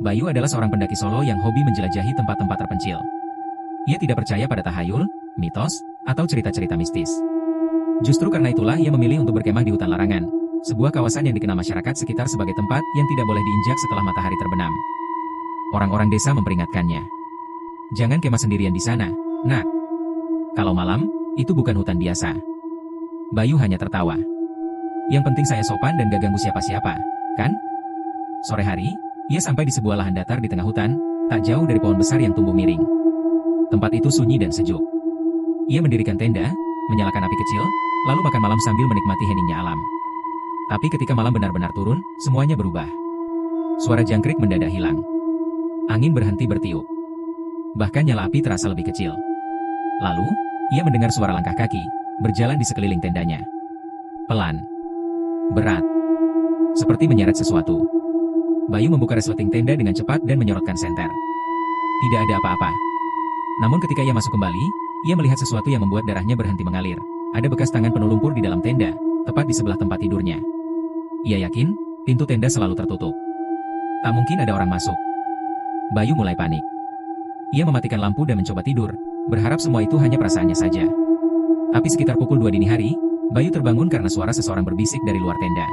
Bayu adalah seorang pendaki solo yang hobi menjelajahi tempat-tempat terpencil. Ia tidak percaya pada tahayul, mitos, atau cerita-cerita mistis. Justru karena itulah ia memilih untuk berkemah di hutan larangan, sebuah kawasan yang dikenal masyarakat sekitar sebagai tempat yang tidak boleh diinjak setelah matahari terbenam. Orang-orang desa memperingatkannya. Jangan kemah sendirian di sana, nak. Kalau malam, itu bukan hutan biasa. Bayu hanya tertawa. Yang penting saya sopan dan gak ganggu siapa-siapa, kan? Sore hari, ia sampai di sebuah lahan datar di tengah hutan, tak jauh dari pohon besar yang tumbuh miring. Tempat itu sunyi dan sejuk. Ia mendirikan tenda, menyalakan api kecil, lalu makan malam sambil menikmati heningnya alam. Tapi ketika malam benar-benar turun, semuanya berubah. Suara jangkrik mendadak hilang. Angin berhenti bertiup. Bahkan nyala api terasa lebih kecil. Lalu, ia mendengar suara langkah kaki, berjalan di sekeliling tendanya. Pelan. Berat. Seperti menyeret sesuatu. Bayu membuka resleting tenda dengan cepat dan menyorotkan senter. Tidak ada apa-apa. Namun ketika ia masuk kembali, ia melihat sesuatu yang membuat darahnya berhenti mengalir. Ada bekas tangan penuh lumpur di dalam tenda, tepat di sebelah tempat tidurnya. Ia yakin, pintu tenda selalu tertutup. Tak mungkin ada orang masuk. Bayu mulai panik. Ia mematikan lampu dan mencoba tidur, berharap semua itu hanya perasaannya saja. Tapi sekitar pukul 2 dini hari, Bayu terbangun karena suara seseorang berbisik dari luar tenda.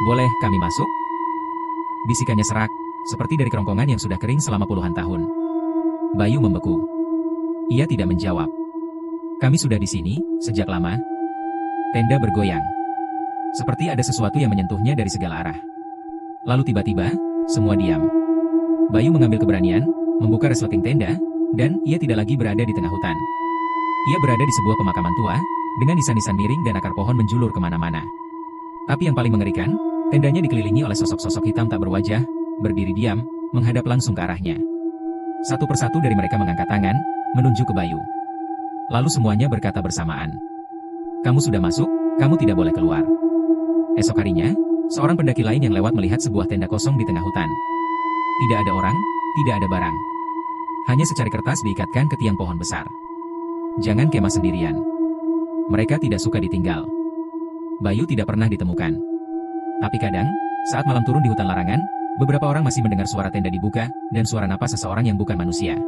"Boleh kami masuk?" Bisikannya serak, seperti dari kerongkongan yang sudah kering selama puluhan tahun. Bayu membeku. Ia tidak menjawab. "Kami sudah di sini, sejak lama." Tenda bergoyang. Seperti ada sesuatu yang menyentuhnya dari segala arah. Lalu tiba-tiba, semua diam. Bayu mengambil keberanian, membuka resleting tenda, dan ia tidak lagi berada di tengah hutan. Ia berada di sebuah pemakaman tua, dengan nisan-nisan miring dan akar pohon menjulur kemana-mana. Tapi yang paling mengerikan, tendanya dikelilingi oleh sosok-sosok hitam tak berwajah, berdiri diam, menghadap langsung ke arahnya. Satu persatu dari mereka mengangkat tangan, menunjuk ke Bayu. Lalu semuanya berkata bersamaan. "Kamu sudah masuk, kamu tidak boleh keluar." Esok harinya, seorang pendaki lain yang lewat melihat sebuah tenda kosong di tengah hutan. Tidak ada orang, tidak ada barang. Hanya secari kertas diikatkan ke tiang pohon besar. "Jangan kemah sendirian. Mereka tidak suka ditinggal." Bayu tidak pernah ditemukan. Tapi kadang, saat malam turun di hutan larangan, beberapa orang masih mendengar suara tenda dibuka, dan suara napas seseorang yang bukan manusia.